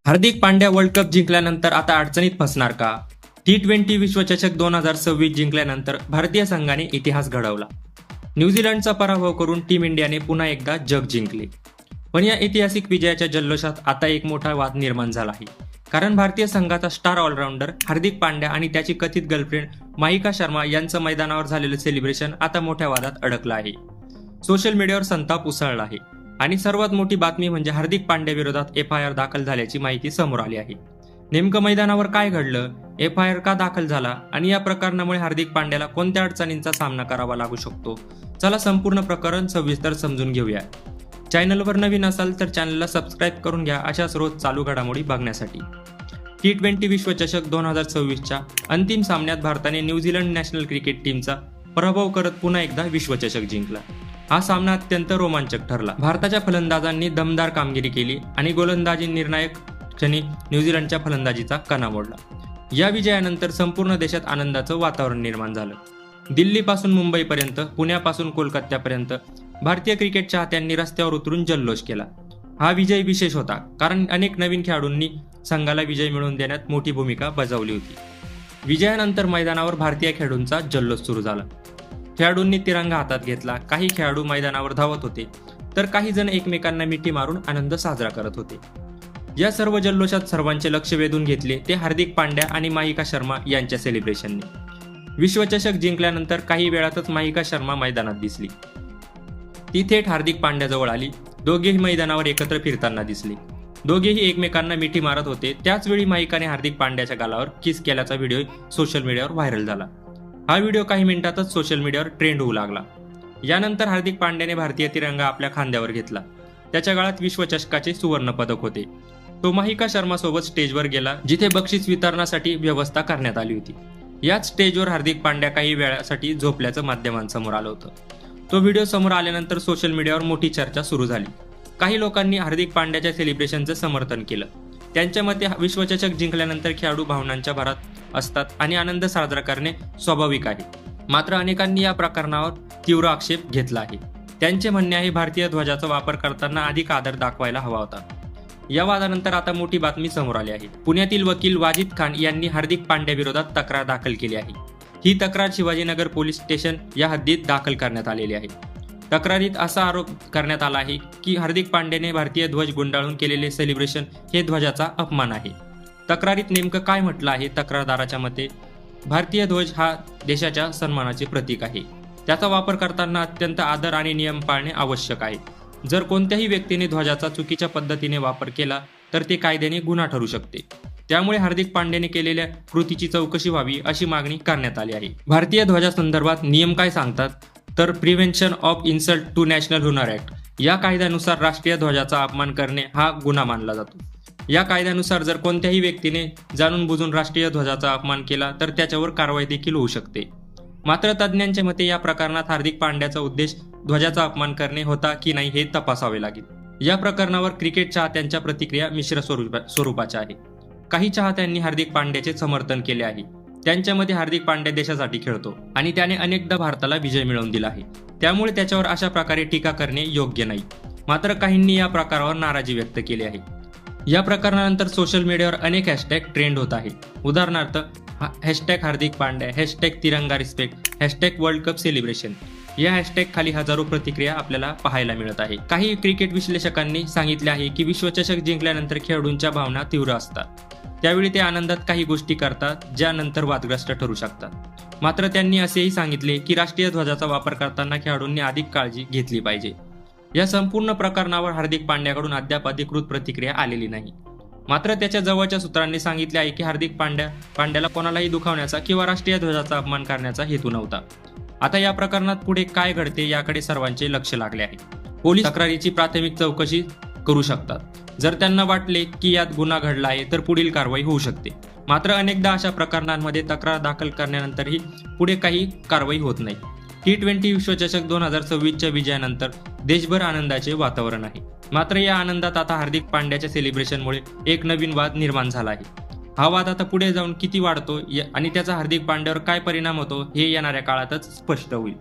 Hardik Pandya world cup जिंकल्यानंतर आता अडचणीत फसणार का? T20 विश्वचषक 2026 जिंकल्यानंतर भारतीय संघाने इतिहास घडवला. न्यूझीलंडचा पराभव करून टीम इंडियाने पुन्हा एकदा जग जिंकले. पण या ऐतिहासिक विजयाच्या जल्लोषात आता एक मोठा वाद निर्माण झाला आहे. कारण भारतीय संघाचा स्टार ऑलराऊंडर हार्दिक पांड्या आणि त्याची कथित गर्लफ्रेंड माहिका शर्मा यांचं मैदानावर झालेलं सेलिब्रेशन आता मोठ्या वादात अडकलं आहे. सोशल मीडियावर संताप उसळला आहे आणि सर्वात मोठी बातमी म्हणजे हार्दिक पांड्या विरोधात FIR दाखल झाल्याची माहिती समोर आली आहे. नेमकं मैदानावर काय घडलं, FIR का दाखल झाला आणि या प्रकरणामुळे हार्दिक पांड्याला कोणत्या अडचणींचा सामना करावा लागू शकतो, चला संपूर्ण प्रकरण सविस्तर समजून घेऊया. चॅनलवर नवीन असाल तर चॅनलला सबस्क्राईब करून घ्या अशाच रोज चालू घडामोडी बघण्यासाठी. T20 विश्वचषक 2026च्या अंतिम सामन्यात भारताने न्यूझीलंड नॅशनल क्रिकेट टीमचा पराभव करत पुन्हा एकदा विश्वचषक जिंकला. हा सामना अत्यंत रोमांचक ठरला. भारताच्या फलंदाजांनी दमदार कामगिरी केली आणि गोलंदाजी निर्णायक क्षणी न्यूझीलंडच्या फलंदाजीचा कणा मोडला. या विजयानंतर संपूर्ण देशात आनंदाचं वातावरण निर्माण झालं. दिल्लीपासून मुंबईपर्यंत, पुण्यापासून कोलकात्यापर्यंत भारतीय क्रिकेट चाहत्यांनी रस्त्यावर उतरून जल्लोष केला. हा विजय विशेष होता कारण अनेक नवीन खेळाडूंनी संघाला विजय मिळवून देण्यात मोठी भूमिका बजावली होती. विजयानंतर मैदानावर भारतीय खेळाडूंचा जल्लोष सुरू झाला. खेळाडूंनी तिरंगा हातात घेतला. काही खेळाडू मैदानावर धावत होते तर काही जण एकमेकांना मिठी मारून आनंद साजरा करत होते. या सर्व जल्लोषात सर्वांचे लक्ष वेधून घेतले ते हार्दिक पांड्या आणि माहिका शर्मा यांच्या सेलिब्रेशनने. विश्वचषक जिंकल्यानंतर काही वेळातच माहिका शर्मा मैदानात दिसली. ती थेट हार्दिक पांड्याजवळ आली. दोघेही मैदानावर एकत्र फिरताना दिसले. दोघेही एकमेकांना मिठी मारत होते. त्याचवेळी माहिकाने हार्दिक पांड्याच्या गालावर किस केल्याचा व्हिडिओ सोशल मीडियावर व्हायरल झाला. हा व्हिडिओ काही मिनिटातच सोशल मीडियावर ट्रेंड होऊ लागला. यानंतर हार्दिक पांड्याने भारतीय तिरंगा आपल्या खांद्यावर घेतला. त्याच्या गळ्यात विश्वचषकाचे सुवर्ण पदक होते. तो माहिका शर्मा सोबत स्टेजवर गेला जिथे बक्षीस वितरणासाठी व्यवस्था करण्यात आली होती. याच स्टेजवर हार्दिक पांड्या काही वेळासाठी झोपल्याचं माध्यमांसमोर आलं होतं. तो व्हिडिओ समोर आल्यानंतर सोशल मीडियावर मोठी चर्चा सुरू झाली. काही लोकांनी हार्दिक पांड्याच्या सेलिब्रेशनचं समर्थन केलं. त्यांच्या मते विश्वचषक जिंकल्यानंतर खेळाडू भावनांच्या भरात असतात आणि आनंद साजरा करणे स्वाभाविक आहे. मात्र अनेकांनी या प्रकरणावर तीव्र आक्षेप घेतला आहे. त्यांचे म्हणणे आहे भारतीय ध्वजाचा वापर करताना अधिक आदर दाखवायला हवा होता. या वादानंतर आता मोठी बातमी समोर आली आहे. पुण्यातील वकील वाजिद खान यांनी हार्दिक पांड्या विरोधात तक्रार दाखल केली आहे. ही तक्रार शिवाजीनगर पोलीस स्टेशन या हद्दीत दाखल करण्यात आलेली आहे. तक्रारीत असा आरोप करण्यात आला आहे की हार्दिक पांड्याने भारतीय ध्वज गुंडाळून केलेले सेलिब्रेशन हे ध्वजाचा अपमान आहे. तक्रारीत नेमकं काय म्हटलं आहे? तक्रारदाराच्या मते भारतीय ध्वज हा देशाच्या सन्मानाचे प्रतीक आहे. त्याचा वापर करताना अत्यंत आदर आणि नियम पाळणे आवश्यक आहे. जर कोणत्याही व्यक्तीने ध्वजाचा चुकीच्या पद्धतीने वापर केला तर ते कायद्याने गुन्हा ठरू शकते. त्यामुळे हार्दिक पांड्याने केलेल्या कृतीची चौकशी व्हावी अशी मागणी करण्यात आली आहे. भारतीय ध्वजासंदर्भात नियम काय सांगतात तर prevention of insult to national honour act या कायद्यानुसार राष्ट्रीय ध्वजाचा अपमान करणे हा गुन्हा मानला जातो. या कायद्यानुसार जर कोणत्याही व्यक्तीने जाणून बुजून राष्ट्रीय ध्वजाचा अपमान केला तर त्याच्यावर कारवाई देखील होऊ शकते. मात्र तज्ज्ञांच्या मते या प्रकरणात हार्दिक पांड्याचा उद्देश ध्वजाचा अपमान करणे होता की नाही हे तपासावे लागेल. या प्रकरणावर क्रिकेट चाहत्यांच्या प्रतिक्रिया मिश्र स्वरूपाच्या आहे. काही चाहत्यांनी हार्दिक पांड्याचे समर्थन केले आहे. त्यांच्या मते हार्दिक पांड्या देशासाठी खेळतो आणि त्याने अनेकदा भारताला विजय मिळवून दिला आहे. त्यामुळे त्याच्यावर अशा प्रकारे टीका करणे योग्य नाही. मात्र काहींनी या प्रकारावर नाराजी व्यक्त केली आहे. या प्रकरणानंतर सोशल मीडियावर अनेक हॅशटॅग ट्रेंड होत आहे. उदाहरणार्थ हॅशटॅग हार्दिक पांड्या, हॅशटॅग तिरंगा respect, hashtag world cup celebration या हॅशटॅग खाली हजारो प्रतिक्रिया आपल्याला पाहायला मिळत आहे. काही क्रिकेट विश्लेषकांनी सांगितले आहे की विश्वचषक जिंकल्यानंतर खेळाडूंच्या भावना तीव्र असतात. त्यावेळी ते आनंदात काही गोष्टी करतात ज्या नंतर वादग्रस्त ठरू शकतात. मात्र त्यांनी असेही सांगितले की राष्ट्रीय ध्वजाचा वापर करताना खेळाडूंनी अधिक काळजी घेतली पाहिजे. या संपूर्ण प्रकरणावर हार्दिक पांड्याकडून अद्याप अधिकृत प्रतिक्रिया आलेली नाही. मात्र त्याच्या जवळच्या सूत्रांनी सांगितले आहे की हार्दिक पांड्याला कोणालाही दुखावण्याचा किंवा राष्ट्रीय ध्वजाचा अपमान करण्याचा हेतू नव्हता. आता या प्रकरणात पुढे काय घडते याकडे सर्वांचे लक्ष लागले आहे. पोलीस तक्रारीची प्राथमिक चौकशी करू शकतात. जर त्यांना वाटले की यात गुन्हा घडला आहे तर पुढील कारवाई होऊ शकते. मात्र अनेकदा अशा प्रकरणांमध्ये तक्रार दाखल करण्यानंतरही पुढे काही कारवाई होत नाही. T20 विश्वचषक 2026च्या विजयानंतर देशभर आनंदाचे वातावरण आहे. मात्र या आनंदात आता हार्दिक पांड्याच्या सेलिब्रेशनमुळे एक नवीन वाद निर्माण झाला आहे. हा वाद आता पुढे जाऊन किती वाढतो आणि त्याचा हार्दिक पांड्यावर काय परिणाम होतो हे येणाऱ्या काळातच स्पष्ट होईल.